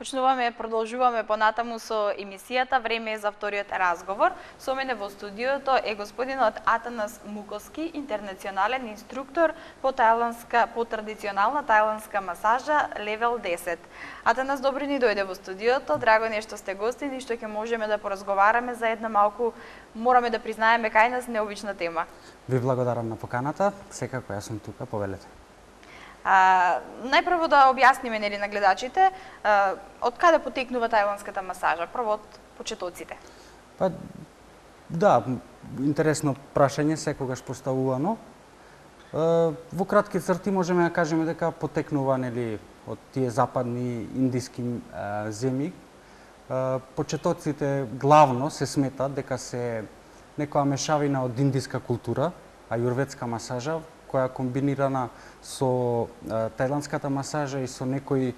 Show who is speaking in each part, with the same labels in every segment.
Speaker 1: Продолжуваме понатаму со емисијата Време е за вториот разговор. Со мене во студиото е господинот Атанас Муковски, интернационален инструктор по традиционална тајландска масажа левел 10. Атанас, добро ни дојде во студиото. Драго е што сте гостин и што ќе можеме да поразговараме за една малку, мораме да признаеме кај нас, необична тема.
Speaker 2: Ви благодарам на поканата. Секако јас сум тука, повелете.
Speaker 1: Најпрво да објасниме на гледачите од каде потекнува тајландската масажа, прво од почетоците.
Speaker 2: Да, интересно прашање, секогаш поставувано. Во кратки црти можеме да кажеме дека потекнува од тие западни индиски земји. Почетоците главно се сметат дека се некоја мешавина од индиска култура, ајурведска масажа, која комбинирана со тајландската масажа и со некои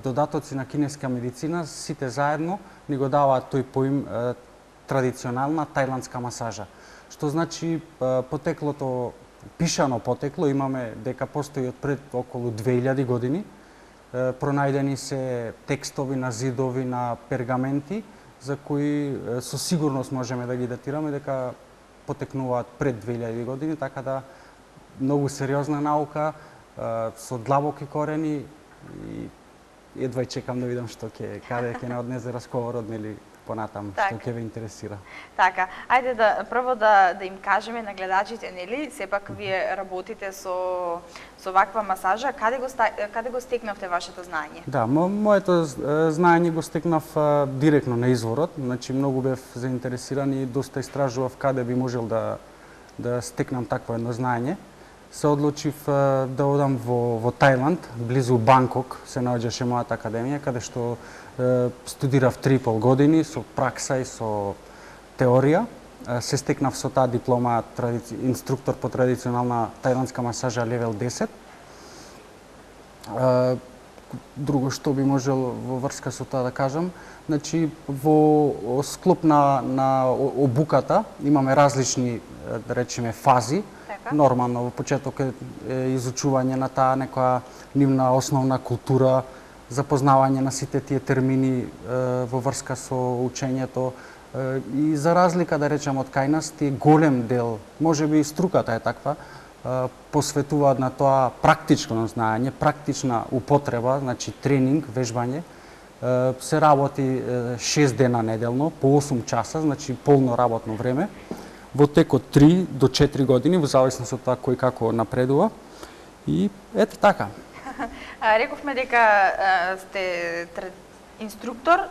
Speaker 2: додатоци на кинеска медицина, сите заедно ни го даваат тој поим традиционална тајландска масажа. Што значи потеклото, пишано потекло, имаме дека постои од пред околу 2000 години. Пронајдени се текстови на зидови, на пергаменти, за кои со сигурност можеме да ги датираме дека потекнуваат пред 2000 години, така да многу сериозна наука, со длабоки корени и едва чекам да видам каде ќе не однесе разговорот, понатаму, што ќе ве интересира.
Speaker 1: Така, ајде прво да им кажеме на гледачите, сепак вие работите со ваква масажа, каде го стекнавте вашето знаење?
Speaker 2: Да, моето знаење го стекнав директно на изворот, значи многу бев заинтересиран и доста истражував каде би можел да стекнам такво едно знаење. Се одлучив да одам во Тајланд, близу Банкок се наоѓаше мојата академија, каде што студирав 3,5 години со пракса и со теорија. Се стекнав со таа диплома инструктор по традиционална тајландска масажа левел 10. Друго што би можел во врска со тоа да кажам, значи во склоп на обуката имаме различни, да речеме, фази. Нормално, во почеток е изучување на таа некоја нивна основна култура, запознавање на сите тие термини во врска со учењето. И за разлика, да речем, од кај нас, тие голем дел, можеби и струката е таква, посветуваат на тоа практично знаење, практична употреба, значи тренинг, вежбање. Се работи 6 дена неделно, по 8 часа, значи полно работно време, во тек од 3 до 4 години, во зависност од тоа кој како напредува. И ете така.
Speaker 1: Рековме дека сте инструктор,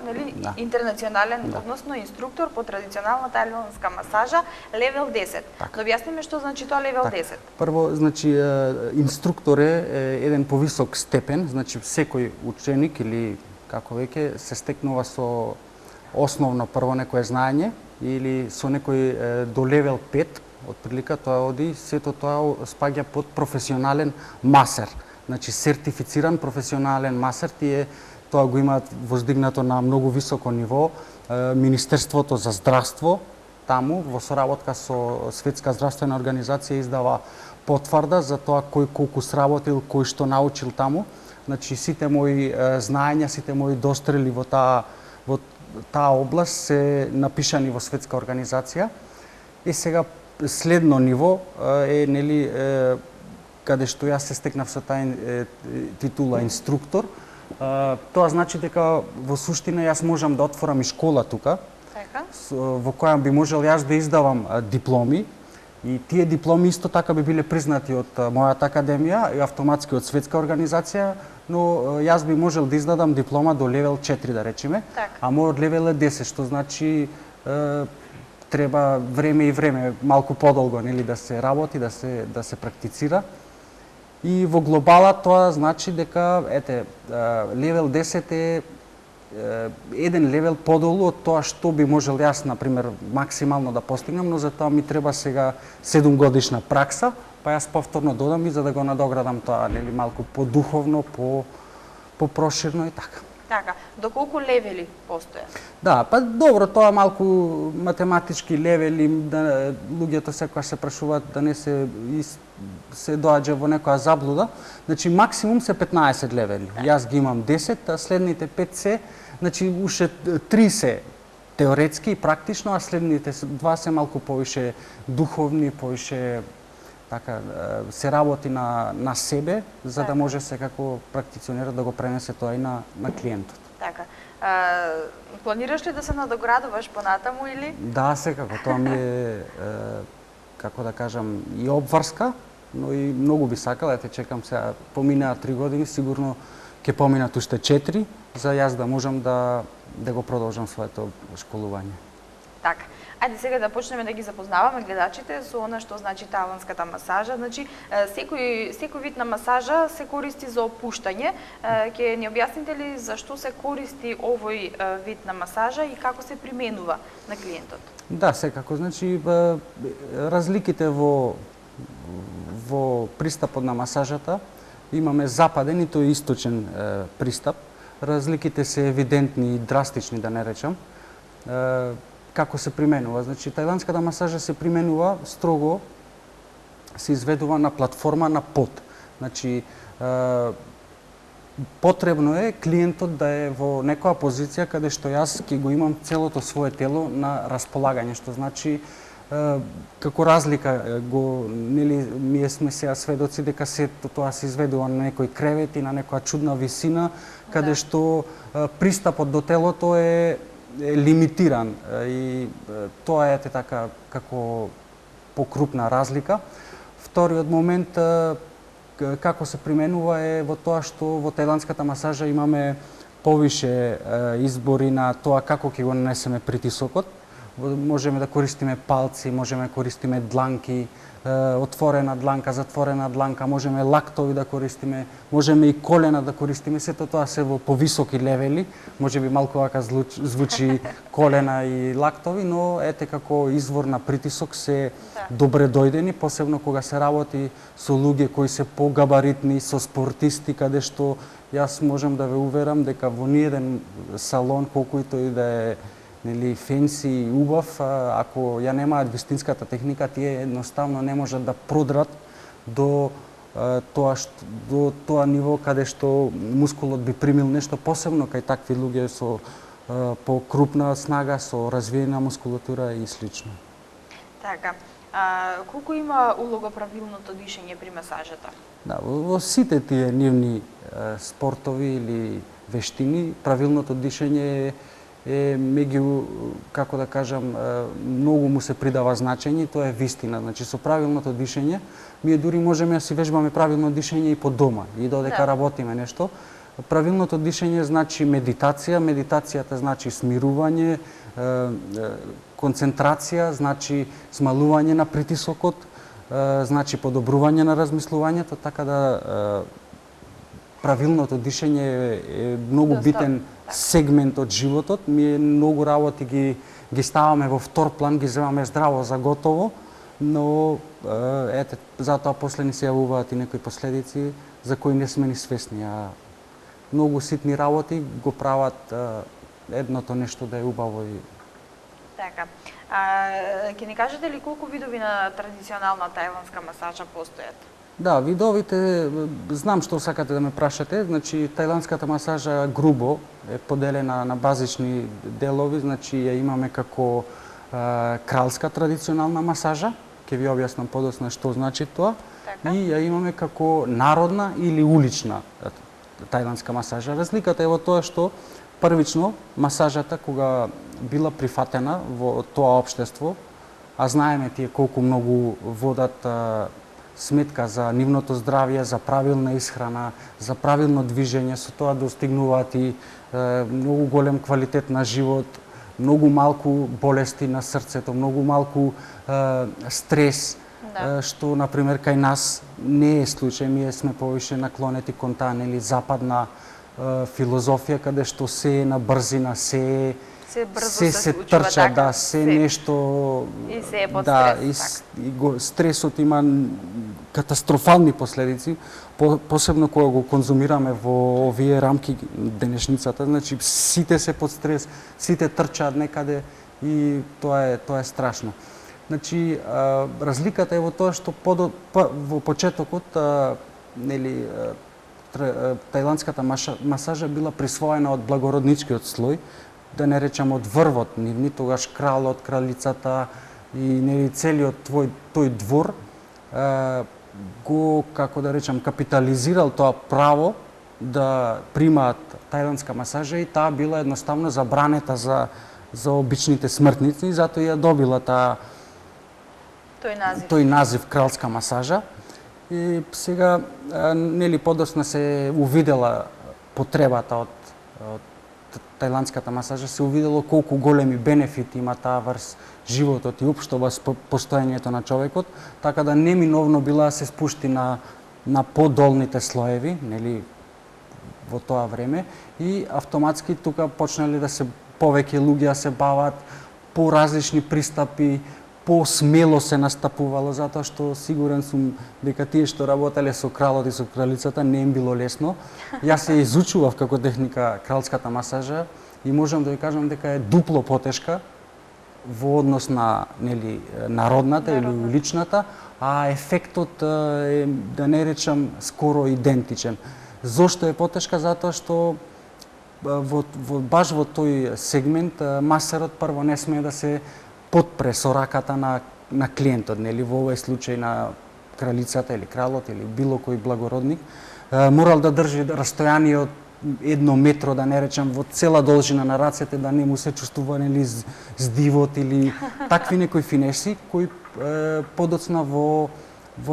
Speaker 1: интернационален, односно инструктор по традиционална тајландска масажа левел 10. Да објасниме што значи тоа левел 10.
Speaker 2: Прво, значи инструктор е еден повисок степен, значи секој ученик или како веќе се стекнува со основно прво некое знаење или со некој до левел 5, отприлика тоа оди, сето тоа спаѓа под професионален масер. Значи сертифициран професионален масер, тоа го имаат воздигнато на многу високо ниво. Министерството за здравство таму во соработка со Светска здравствена организација издава потврда за тоа кој колку сработил, кој што научил таму. Значи сите мои знаења, сите мои дострели во таа област се напишани во Светска организација. И сега следно ниво е каде што јас се стекнав со таа титула инструктор. Тоа значи дека во суштина јас можам да отворам и школа тука, во која би можел јас да издавам дипломи. И тие дипломи исто така би биле признати од мојата академија и автоматски од Светска организација, но јас би можел да издадам диплома до левел 4, да речеме, а мојот левел е 10, што значи треба време и време, малку подолго, да се работи, да се практицира. И во глобала тоа значи дека, левел 10 е еден левел подолу од тоа што би можел јас, например, максимално да постигнам, но за тоа ми треба сега 7 годишна пракса, па јас повторно додам и за да го надоградам тоа, малку подуховно, попроширно и така.
Speaker 1: Така, до колку левели постојат?
Speaker 2: Да, па добро, тоа малку математички левели, да луѓето секогаш се прашуваат да не се доаѓа во некоја заблуда. Значи максимум се 15 левели. Јас ги имам 10, а следните 5 се, значи уште 3 се теоретски и практично, а следните 2 се малку повише духовни, повише така се работи на себе, за да може секако практиционерот да го пренесе тоа и на клиентот.
Speaker 1: Така. Планираш ли да се надоградуваш понатаму или?
Speaker 2: Да, секако, тоа ми е како да кажам и обврска, но и многу би сакал, ете чекам сега, поминаа 3 години, сигурно ќе поминат уште 4, за јас да можам да го продолжам своето школување.
Speaker 1: Така. Ајде сега да почнеме да ги запознаваме гледачите со она што значи таиландската масажа. Значи, секој вид на масажа се користи за опуштање. Ќе ни објасните ли зашто се користи овој вид на масажа и како се применува на клиентот?
Speaker 2: Да, секако. Значи, разликите во пристапот на масажата, имаме западен и тој источен пристап. Разликите се евидентни и драстични, да не речам. Како се применува? Значи, таиландската масажа се применува строго, се изведува на платформа на пот. Значи, потребно е клиентот да е во некоја позиција каде што јас ќе го имам целото свое тело на располагање, што значи како разлика ние сме сега сведоци дека сето тоа се изведува на некој кревет и на некоја чудна висина, каде што пристапот до телото е лимитиран и тоа е така како покрупна разлика. Вториот момент како се применува е во тоа што во таиландската масажа имаме повише избори на тоа како ќе го нанесеме притисокот. Можеме да користиме палци, можеме да користиме дланки, отворена дланка, затворена дланка, можеме лактови да користиме, можеме и колена да користиме, сето тоа се во повисоки левели, можеби малку вака звучи колена и лактови, но ете како извор на притисок се добре дојдени, посебно кога се работи со луѓе кои се погабаритни, со спортисти, каде што јас можам да ве уверам дека во ниеден салон, колку и тој да е фенси и убав, ако ја немаат вистинската техника, тие едноставно не можат да продрат до тоа ниво каде што мускулот би примил нешто посебно кај такви луѓе со покрупна снага, со развиена мускулатура и слично.
Speaker 1: Така. Колку има улога правилното дишење при масажата?
Speaker 2: Да, во сите тие нивни спортови или вештини, правилното дишење е меѓу, како да кажам, многу му се придава значење и тоа е вистина. Значи, со правилното дишење, ние дури можеме да си вежбаме правилно дишење и по дома, и додека работиме нешто. Правилното дишење значи медитација, медитацијата значи смирување, концентрација, значи смалување на притисокот, значи подобрување на размислувањето, така да правилното дишење е многу битен сегмент од животот. Ние многу работи ги ставаме во втор план, ги земаме здраво за готово, но ете, затоа после ни се јавуваат и некои последици за кои не сме ни свесни. Многу ситни работи го прават едното нешто да е убаво и...
Speaker 1: Така. Ќе ни кажете ли колку видови на традиционална таиландска масажа постојат?
Speaker 2: Да, видовите, знам што сакате да ме прашате. Значи, таиландската масажа грубо е поделена на базични делови. Значи, ја имаме како кралска традиционална масажа. Ќе ви објаснам подоцна што значи тоа.
Speaker 1: Така.
Speaker 2: И ја имаме како народна или улична таиландска масажа. Разликата е во тоа што првично масажата кога била прифатена во тоа општество, а знаеме тие колку многу водат сметка за нивното здравје, за правилна исхрана, за правилно движење, со тоа достигнуваат и многу голем квалитет на живот, многу малку болести на срцето, многу малку стрес, што, например, кај нас не е случај. Ние сме повише наклонети кон таа западна филозофија, каде што се е на брзина, се се трча, да, се нешто...
Speaker 1: И се е под стрес.
Speaker 2: Да, и стресот има катастрофални последици, посебно кога го конзумираме во овие рамки денешницата, значи сите се под стрес, сите трчаат некаде и тоа е страшно. Значи разликата е во тоа што во почетокот нели тајландската масажа била присвоена од благородничкиот слој, да не речам од врвот нивни, тогаш кралот, кралицата и нели целиот тој двор го, како да речам, капитализирал тоа право да примаат тајландска масажа и таа била едноставно забранета за обичните смртници и затоа ја добила тој назив кралска масажа. И сега нели подоцна се увидела потребата од тајландската масажа, се увидело колку големи бенефити има таа врз животот и општо во постоењето на човекот, така да неминовно била да се спушти на подолните слоеви, нели во тоа време, и автоматски тука почнали да се повеќе луѓе да се бават по различни пристапи, по-смело се настапувало, затоа што сигурен сум дека тие што работеле со кралот и со кралицата не им било лесно. Јас се изучував како техника кралската масажа и можам да ви кажам дека е дупло потешка во однос на нели народната или уличната, а ефектот е, да не речам, скоро идентичен. Зошто е потешка? Затоа што баш во тој сегмент масерот прво не смее да се подпре со раката на клиентот, нели во овој случај на кралицата или кралот или било кој благородник, морал да држи растојание од 1 метро, да не речам, во цела должина на рацете, да не му се чувствува нели здивот или такви некои финеси кои подоцна во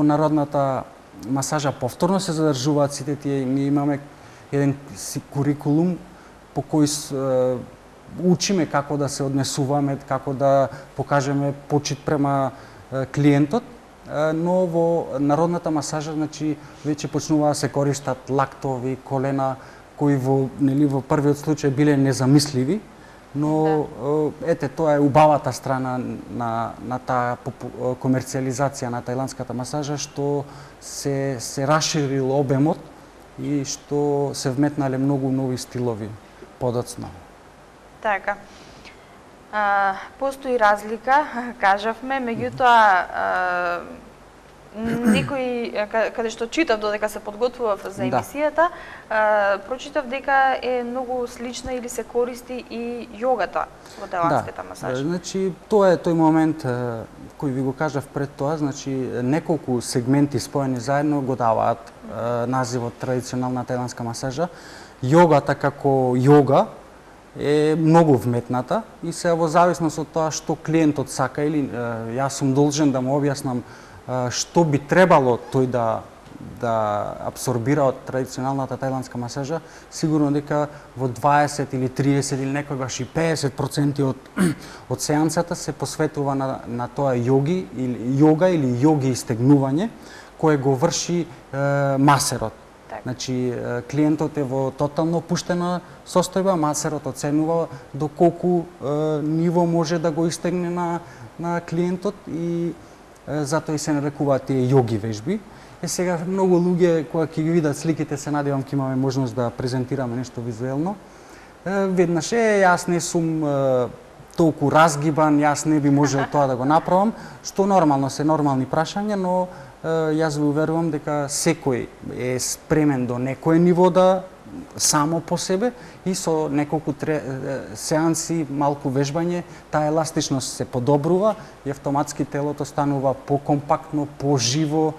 Speaker 2: народната масажа повторно се задржуваат сите тие. Ние имаме еден курикулум по кој учиме како да се однесуваме, како да покажеме почит према клиентот, но во народната масажа, значи, веќе почнува да се користат лактови, колена, кои во првиот случај биле незамисливи, но ете, тоа е убавата страна на таа комерцијализација на тајландската масажа, што се расширил обемот и што се вметнале многу нови стилови подоцна.
Speaker 1: Така. Постои разлика, кажавме, меѓутоа некои, каде што читав додека се подготвував за емисијата, прочитав дека е многу слична или се користи и јогата во тајландската масажа.
Speaker 2: Значи, тоа е тој момент кој ви го кажав пред тоа, значи неколку сегменти споени заедно го даваат називот традиционална тајландска масажа. Јогата како јога е многу вметната и се во зависност од тоа што клиентот сака или јас сум должен да му објаснам што би требало тој да абсорбира од традиционалната тајландска масажа, сигурно дека во 20 или 30 или некогаш и 50% од сеансата се посветува на тоа јога или јоги истегнување кое го врши масерот. Значи, клиентот е во тотално опуштена состојба, масерот оценува доколку ниво може да го истегне на клиентот и затоа и се нарекуваат тие јоги вежби. Сега многу луѓе кога ќе ги видат сликите, се надевам ќе имаме можност да презентираме нешто визуелно. Веднаш јас не сум толку разгибан, јас не би можел тоа да го направам, што нормално се нормални прашања, но јас ви уверувам дека секој е спремен до некое ниво да само по себе и со неколку сеанси, малку вежбање, таа еластичност се подобрува и автоматски телото станува покомпактно, поживо,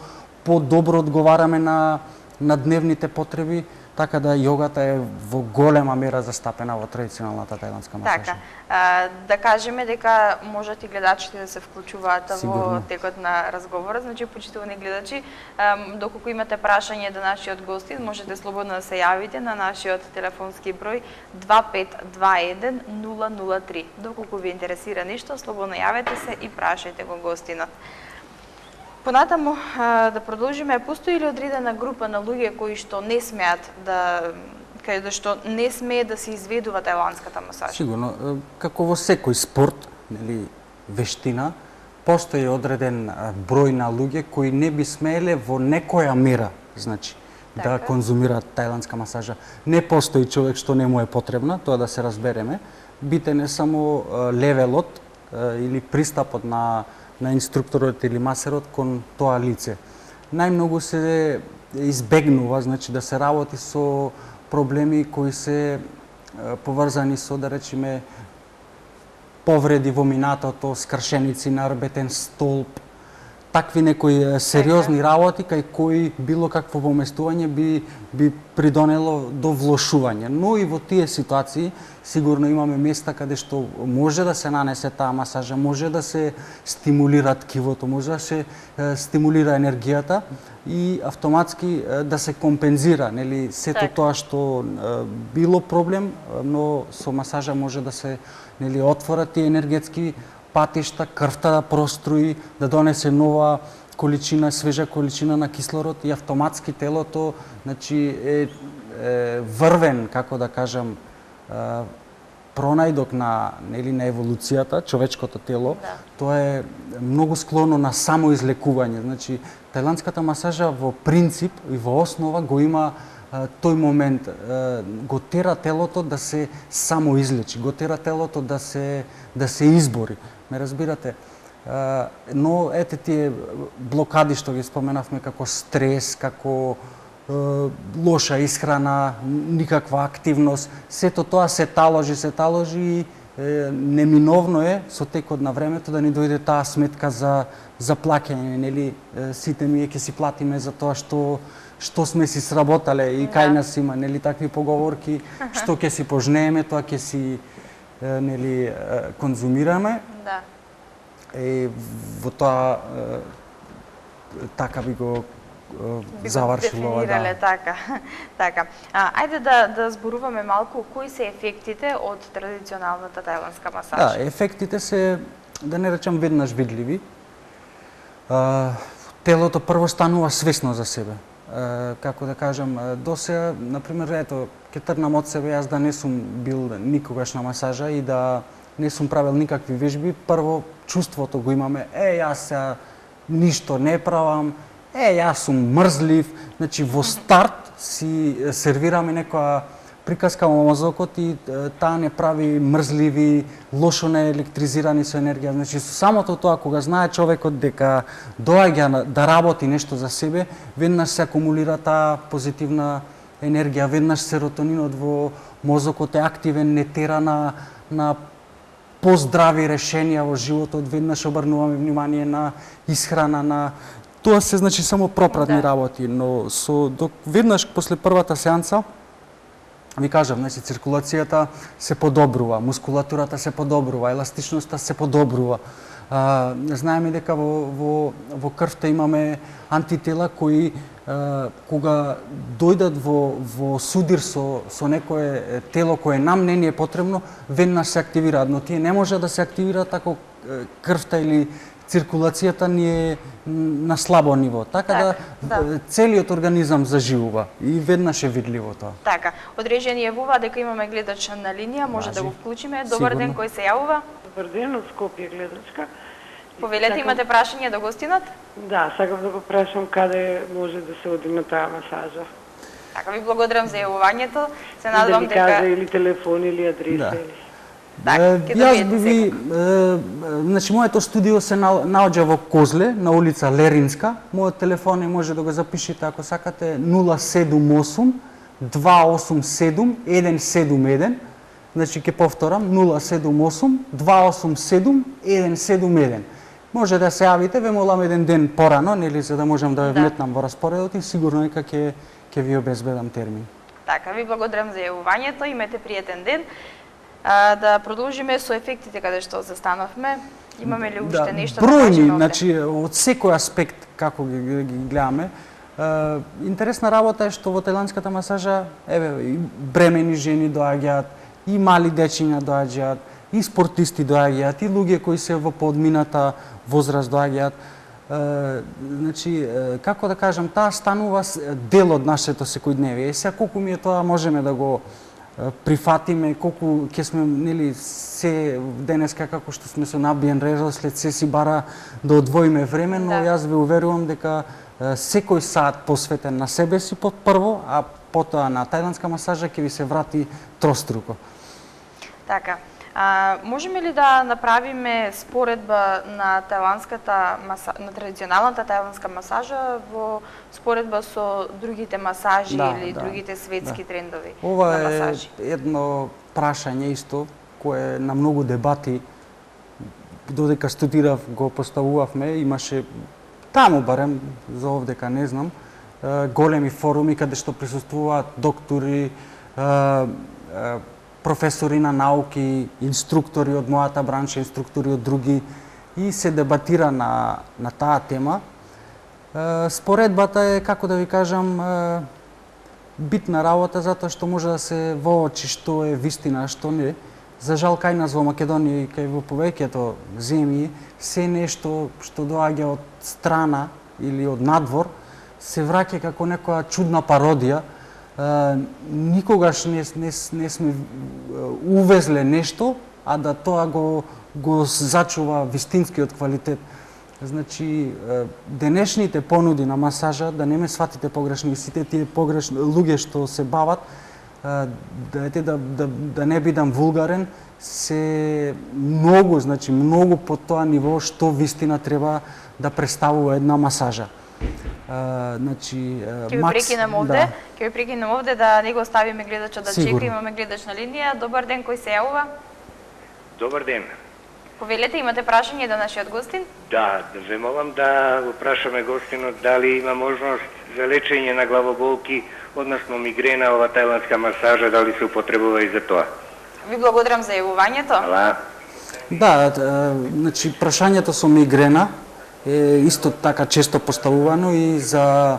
Speaker 2: подобро одговараме на дневните потреби, така да јогата е во голема мера застапена во традиционалната тајландска масажа.
Speaker 1: Така, да кажеме дека можат и гледачите да се вклучуваат во текот на разговорот. Значи, почитувани гледачи, доколку имате прашање до нашиот гости, можете слободно да се јавите на нашиот телефонски број 2521 003. Доколку ви интересира нешто, слободно јавете се и прашајте го гостинот. Понатаму да продолжиме, постои ли одредена група на луѓе кои што не смеат каде што не смее да се изведува тајландската масажа?
Speaker 2: Сигурно, како во секој спорт, нели, вештина, постои одреден број на луѓе кои не би смееле во некоја мера, значи, да
Speaker 1: Така.
Speaker 2: конзумираат тајландска масажа. Не постои човек што не му е потребна, тоа да се разбереме. Битен е само левелот или пристапот на инструкторот или масерот кон тоа лице. Најмногу се избегнува, значи, да се работи со проблеми кои се поврзани со, да речеме, повреди во минатото, скршеници на рбетен столб, такви некои сериозни работи кај кои било какво поместување би придонело до влошување. Но и во тие ситуации сигурно имаме места каде што може да се нанесе таа масажа, може да се стимулира ткивото, може да се стимулира енергијата и автоматски да се компензира, нели, сето
Speaker 1: Така.
Speaker 2: тоа што било проблем, но со масажа може да се, нели, отворат тие енергетски патишта, крвта да проструи, да донесе нова количина, свежа количина на кислород и автоматски телото, значи, е врвен, како да кажам, пронајдок на, нели, на еволуцијата, човечкото тело.
Speaker 1: Да.
Speaker 2: Тоа е многу склоно на самоизлекување. Значи, тајландската масажа во принцип и во основа го има тој момент, го тера телото да се самоизлечи, го тера телото да се избори. Ме разбирате? Но ете тие блокади што ги споменавме, како стрес, како лоша исхрана, никаква активност, сето тоа се таложи и неминовно е со текот на времето да ни дојде таа сметка за плаќање, нели, сите ние ќе си платиме за тоа што сме си сработале и кај нас има, нели, такви поговорки, што ќе си пожнееме, тоа ќе си, нели, конзумираме.
Speaker 1: Да.
Speaker 2: И во тоа така би го завршило ова,
Speaker 1: дефинирале,
Speaker 2: да.
Speaker 1: така. Така. Ајде да зборуваме малку кои се ефектите од традиционалната тајландска масажа.
Speaker 2: Да, ефектите се, да не речам, веднаш видливи. Телото прво станува свесно за себе. Како да кажам, досега, например, ето, ќе тргнам од себе, јас да не сум бил никогаш на масажа и да не сум правил никакви вежби, прво чувството го имаме, јас сега ништо не правам, јас сум мрзлив, значи во старт си сервираме некоја приказка во мозокот и таа не прави мрзливи, лошо не електризирани со енергија. Значи со самото тоа кога знае човекот дека доаѓа да работи нешто за себе, веднаш се акумулира таа позитивна енергија, веднаш серотонинот во мозокот е активен, не тера на поздрави решенија во животот, веднаш обрнуваме внимание на исхрана, на тоа се, значи, само пропратни работи, но веднаш после првата сеанса ви кажав, значи, циркулацијата се подобрува, мускулатурата се подобрува, еластичноста се подобрува. Знаеме дека во крвта имаме антитела кои кога дојдат во судир со некое тело кое нам не ни е потребно, веднаш се активираат, но тие не може да се активираат ако крвта или циркулацијата ни е на слабо ниво. Така да целиот организам заживува и веднаш е видливо тоа.
Speaker 1: Така, одрежение во дека имаме гледач на линија, може да го вклучиме. Добар ден, кој се јавува?
Speaker 3: Добар ден, од Скопје гледачка.
Speaker 1: Повелете, имате прашање до гостинот?
Speaker 3: Да, сакам да го прашам каде може да се оди на таа масажа.
Speaker 1: Така, ви благодарам за јавувањето. Се
Speaker 3: Да
Speaker 1: надевам
Speaker 3: ми каже
Speaker 1: дека
Speaker 3: или телефон или адреса.
Speaker 2: Да.
Speaker 3: Или...
Speaker 1: така, ќе
Speaker 2: Јас би
Speaker 1: добиете
Speaker 2: значи, моето студио се наоѓа во Козле, на улица Леринска. Мојот телефон може да го запишете ако сакате 078 287 171. Значи ќе повторам 078 287 171. Може да се јавите, ве молам еден ден порано, нели, за да можам да ве вметнам во распоредот и сигурно дека ќе ви обезбедам термин.
Speaker 1: Така, ви благодарам за јавувањето, имате пријатен ден. Да продолжиме со ефектите каде што застанавме. Имаме ли уште нешто да
Speaker 2: кажеме?
Speaker 1: кажеме?
Speaker 2: Значи, од секој аспект како ги гледаме, интересна работа е што во тајландската масажа, и бремени жени доаѓаат, и мали дечиња доаѓаат, и спортисти доаѓаат, и луѓе кои се во подмината возраст доаѓаат. Значи, како да кажам, таа станува дел од нашето секојдневие. Сега колку ми е тоа можеме да го прифатиме колку ќе сме нели се денеска како што сме со набиен redosljed, се си бара да одвоиме време, но јас ве уверувам дека секој сат посветен на себе си прво, а потоа на тајландска масажа ќе ви се врати троструко.
Speaker 1: Така. Можеме ли да направиме споредба на на традиционалната тајландска масажа во споредба со другите масажи или другите светски трендови
Speaker 2: Ова
Speaker 1: на масажи?
Speaker 2: Е едно прашање исто кое на многу дебати додека студирав го поставувавме, имаше таму барем за овдека не знам, големи форуми каде што присуствуваат доктори, професори на науки, инструктори од мојата бранша, инструктори од други, и се дебатира на таа тема. Споредбата е, како да ви кажам, битна работа, затоа што може да се воочи што е вистина, а што не. За жал, кај нас во Македонија и кај во повеќето земји, се нешто што доаѓа од страна или од надвор, се враќа како некоја чудна пародија. Никогаш не сме увезле нешто, а да тоа го зачува вистинскиот квалитет. Значи, денешните понуди на масажа, да не ме сватите погрешно, и сите тие погрешни луѓе што се бават, да не бидам вулгарен, се многу, значи многу по тоа ниво што вистина треба да представува една масажа. Значи,
Speaker 1: ќе ви прекинам овде да не го оставиме гледачот да чека, имаме гледач на линија. Добар ден, кој се јавува?
Speaker 4: Добар ден.
Speaker 1: Повелете, имате прашање до нашиот гостин?
Speaker 4: Да, ве молам да го прашаме гостинот дали има можност за лечење на главоболки, односно мигрена, ова тајландска масажа, дали се употребува и за тоа.
Speaker 1: Ви благодарам за јавувањето.
Speaker 4: Ала.
Speaker 2: Да, значи прашањето со мигрена е исто така често поставувано и за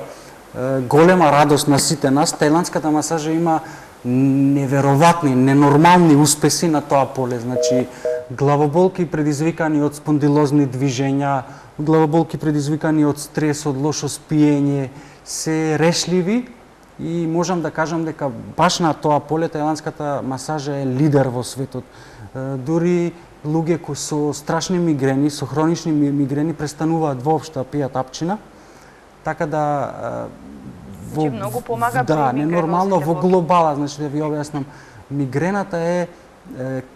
Speaker 2: голема радост на сите нас. Тајландската масажа има неверојатни, ненормални успеси на тоа поле. Значи, главоболки предизвикани од спондилозни движења, главоболки предизвикани од стрес, од лошо спиење, се решливи и можам да кажам дека баш на тоа поле тајландската масажа е лидер во светот. Дури луѓе кои со страшни мигрени, со хронични мигрени престануваат воопшто да пијат апчина, така да
Speaker 1: многу помага при
Speaker 2: да, ненормално во глобала, значи да ви објаснам, мигрената е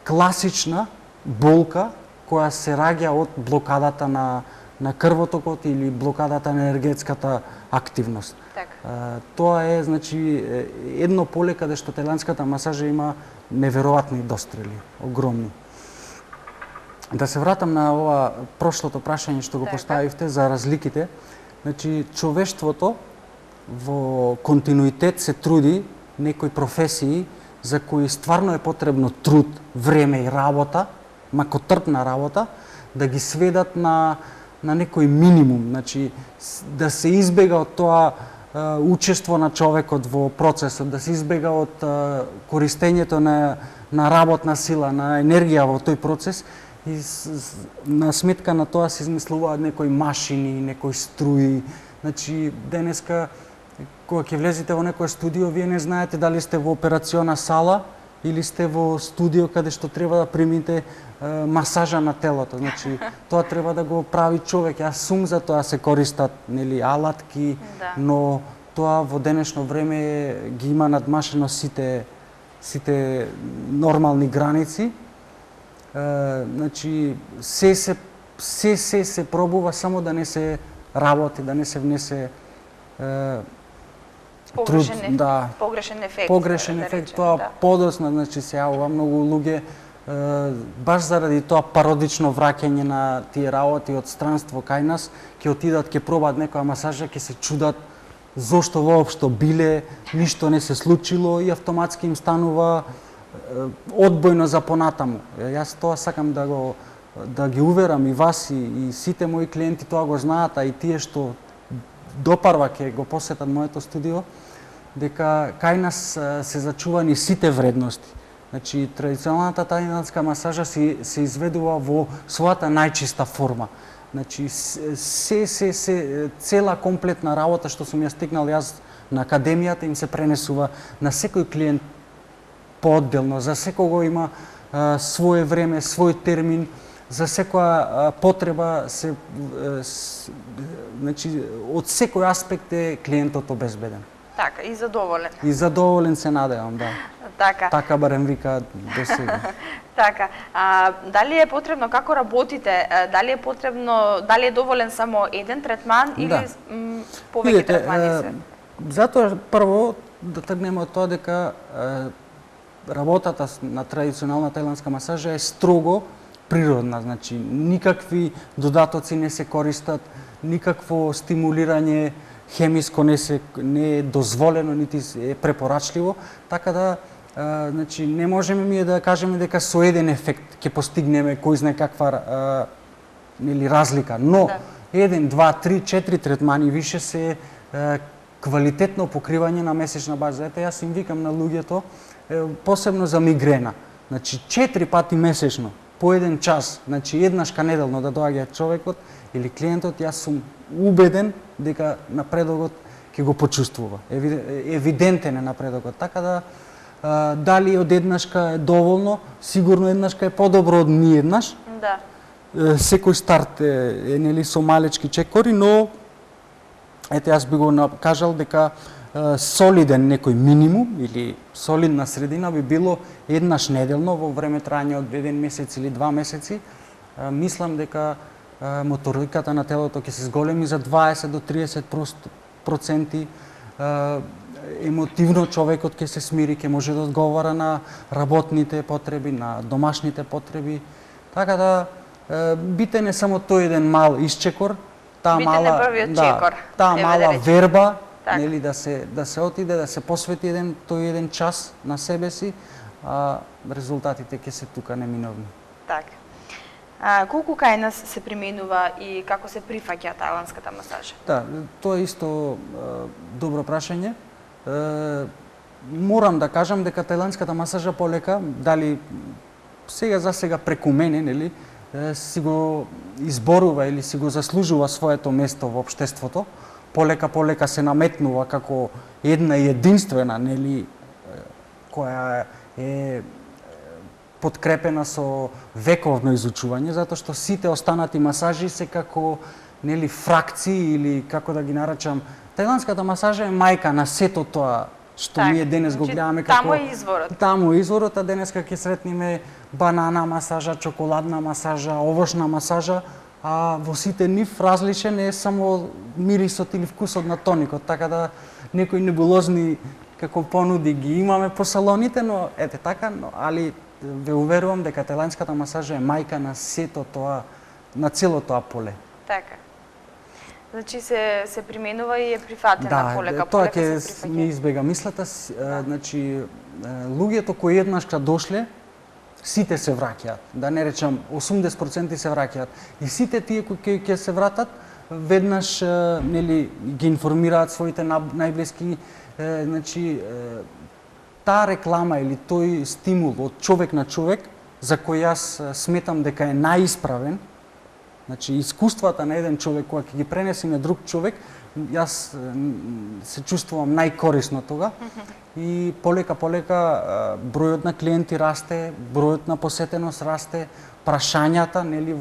Speaker 2: класична болка која се раѓа од блокадата на крвотокот или блокадата на енергетската активност. Тоа е, значи, едно поле каде што тајландската масажа има неверојатни дострели, огромни. Да се вратам на ова прошлото прашање што го поставивте за разликите. Значи, човештвото во континуитет се труди некои професии за кои стварно е потребно труд, време и работа, макотрпна работа, да ги сведат на некој минимум, значи да се избега од тоа учество на човекот во процесот, да се избега од користењето на работна сила, на енергија во тој процес, и на сметка на тоа се измислуваат некои машини, некои струи. Значи, денеска, кога ќе влезете во некоја студио, вие не знаете дали сте во операциона сала или сте во студио каде што треба да примите масажа на телото. Значи, тоа треба да го прави човек. Јас сум за тоа се користат, нели, алатки, но тоа во денешно време ги има надмашено сите нормални граници. Значи, се пробува, само да не се работи, да не се внесе
Speaker 1: погрешен ефект.
Speaker 2: Погрешен ефект, тоа подоцна, значи се јавува многу луѓе баш заради тоа пародично враќање на тие работи од странство кај нас, ќе отидат, ќе пробаат некоја масажа, ќе се чудат зошто воопшто биле, ништо не се случило и автоматски им станува одбојно за понатаму. Јас тоа сакам да ги уверам и вас и сите мои клиенти тоа го знаат, а и тие што допарва ќе го посетат моето студио, дека кај нас се зачувани сите вредности. Значи, традиционалната тајландска масажа се изведува во својата најчиста форма. Значи, цела комплетна работа што сум ја стекнал јас на академијата им се пренесува на секој клиент поодделно, за секого има свое време, свој термин, за секоја потреба значи од секој аспект е клиентот обезбеден.
Speaker 1: Така, и задоволен.
Speaker 2: И задоволен се надевам, да.
Speaker 1: Така.
Speaker 2: Така барем вика до сега.
Speaker 1: Така. Дали е потребно, како работите, дали е доволен само еден третман или повеќе третмани се?
Speaker 2: Затоа прво да тргнеме од тоа дека работата на традиционална тајландска масажа е строго природна, значи никакви додатоци не се користат, никакво стимулирање хемиско не е дозволено, нити е препорачливо, така да значи не можеме ние да кажеме дека со еден ефект ќе постигнеме кој знае каква или разлика, но 1, 2, 3, 4 третмани више се квалитетно покривање на месечна база. Ете, јас им викам на луѓето, посебно за мигрена. Значи 4 пати месечно, по 1 час, значи еднашка неделно да доаѓа човекот или клиентот, јас сум убеден дека напредокот ќе го почувствува. Евидентен е напредокот. Така да дали од еднашка е доволно, сигурно еднашка е подобро од ни еднаш.
Speaker 1: Да.
Speaker 2: Секој старт е нели со малечки чекори, но ете јас би го кажал дека солиден некој минимум или солидна средина би било еднаш неделно во време трајање од 1 месец или 2 месеци. Мислам дека моториката на телото ќе се зголеми за 20 до 30%. Емотивно човекот ќе се смири, ќе може да одговара на работните потреби, на домашните потреби. Така да битен е само тој еден мал исчекор, таа мала верба, нели да се отиде, да се посвети тој еден час на себе си, а резултатите ќе се тука неминовни.
Speaker 1: Така. Колку кај нас се применува и како се прифаќа тајландската масажа?
Speaker 2: Да, тоа е исто добро прашање. Морам да кажам дека тајландската масажа полека, дали за сега преку мене, нели, си го изборува или си го заслужува своето место во општеството. Полека се наметнува како една и единствена, нели, која е подкрепена со вековно изучување, затоа што сите останати масажи се како нели фракции или како да ги наречам. Тајландската масажа е мајка на сето тоа што ние денес го гледаме како
Speaker 1: таму е изворот.
Speaker 2: Таму е изворот, а денеска ќе сретнеме банана масажа, чоколадна масажа, овошна масажа, а во сите нив различен е само мирисот или вкусот на тоникот, така да некои небулозни како понуди ги имаме по салоните, но ете така, али ве уверувам дека тајландската масажа е мајка на сето тоа, на цело тоа поле.
Speaker 1: Така. Значи се применува и е прифатена полека
Speaker 2: тоа
Speaker 1: ќе
Speaker 2: ми избега мислата. Значи луѓето кои еднашка дошле, сите се враќаат. Да не речам 80% се враќаат. И сите тие кои ќе се вратат, веднаш нели ги информираат своите најблиски, значи таа реклама или тој стимул од човек на човек, за кој јас сметам дека е најисправен, значи искуствата на еден човек кога ќе ги пренеси на друг човек, јас се чувствувам најкорисно тога и полека бројот на клиенти расте, бројот на посетеност расте, прашањата нели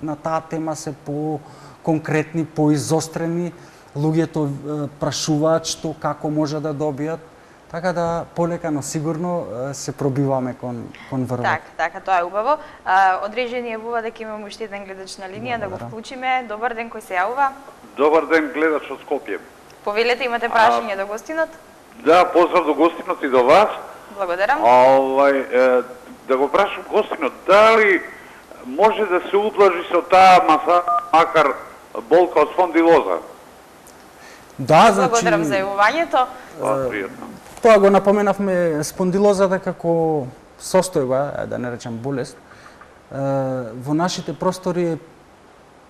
Speaker 2: на таа тема се по-конкретни, поизострени, луѓето прашуваат што како може да добијат. Така да полека, но сигурно се пробиваме кон врвот.
Speaker 1: Така, тоа е убаво. Одрежени е дека имаме уште еден гледач на линија, да го вклучиме. Добар ден, кој се јавува?
Speaker 5: Добар ден, гледач од Скопје.
Speaker 1: Повелете, имате прашање до гостинот?
Speaker 5: Да, поздрав до гостинот и до вас.
Speaker 1: Благодарам.
Speaker 5: Да го прашам гостинот, дали може да се ублажи со таа масажа, макар болка од спондилоза?
Speaker 2: Да, значи...
Speaker 1: Благодарам за јавувањето.
Speaker 5: Пријатно.
Speaker 2: Тоа го напоменавме, спондилозата како состојба, да не речам болест, во нашите простори е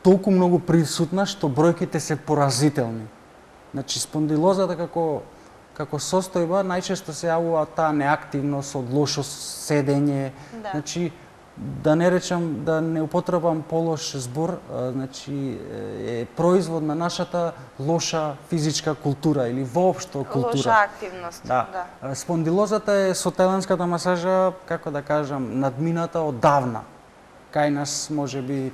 Speaker 2: толку многу присутна што бројките се поразителни. Значи спондилозата како состојба најчесто се јавува таа неактивност од лошо седење.
Speaker 1: Да.
Speaker 2: Значи да не речам, да не употребам полош збор, значи е производ на нашата лоша физичка култура или воопшто култура.
Speaker 1: Лоша активност.
Speaker 2: Да. Спондилозата е со тајландската масажа, како да кажам, надмината оддавна. Кај нас можеби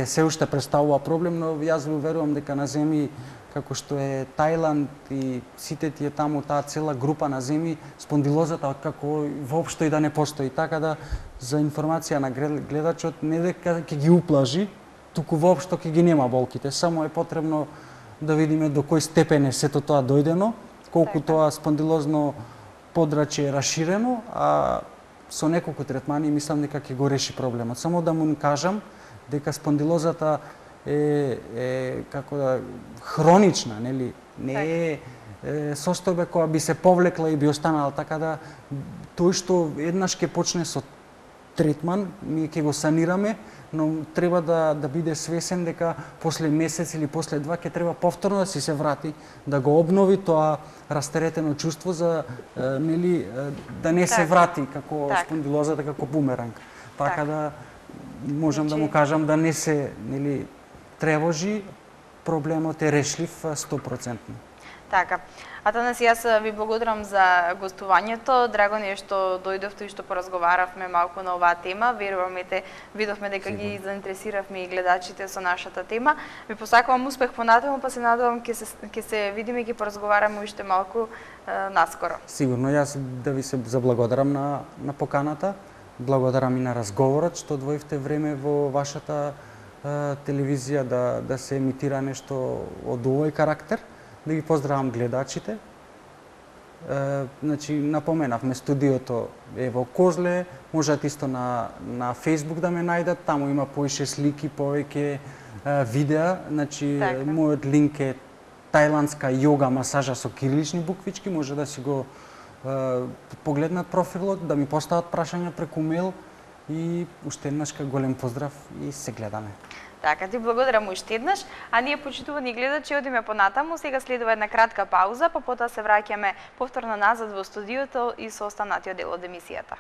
Speaker 2: се уште представува проблем, но јас ви уверувам дека на земји како што е Тајланд и сите тие таму, таа цела група на земји, спондилозата како воопшто и да не постои. Така да, за информација на гледачот, не дека ќе ги уплажи, туку воопшто ќе ги нема болките. Само е потребно да видиме до кој степен е сето тоа дојдено, колку тоа спондилозно подрачје е раширено, а со неколку третмани мислам дека ќе го реши проблемот. Само да му кажам дека спондилозата е како да хронична, нели? Не е состојба која би се повлекла и би останала, така да тој што еднаш ќе почне со третман, ние ќе го санираме, но треба да биде свесен дека после месец или после два ќе треба повторно да си се врати, да го обнови тоа растеретено чувство за нели да не се врати како спондилозата како бумеранг. Така да можам да му кажам да не се нели тревожи, проблемот е решлив 100%.
Speaker 1: Така. Атанас, јас ви благодарам за гостувањето. Драго ни е што дојдовте и што поразговаравме малку на оваа тема. Видовме дека ги заинтересиравме и гледачите со нашата тема. Ви посакувам успех понатаму, па се надевам ќе се видиме и ќе поразговараме уште малку наскоро.
Speaker 2: Сигурно, јас да ви се заблагодарам на поканата. Благодарам и на разговорот што одвоивте време во вашата телевизија да се емитира нешто од овој карактер. Да ги поздравам гледачите. Значи, напоменавме, студиото е во Козле, можат исто на Facebook да ме најдат, таму има поише слики, повеќе видеа. Значи, мојот линк е тајландска јога масажа со кирилични буквички, може да си го погледнат профилот, да ми постават прашања преку мејл и уште еднаш голем поздрав и се гледаме.
Speaker 1: Така, ти благодарам уште еднаш, а ние почитувани гледачи одиме понатаму, сега следува една кратка пауза, па потоа се враќаме повторно назад во студиото и со останатиот дел од емисијата.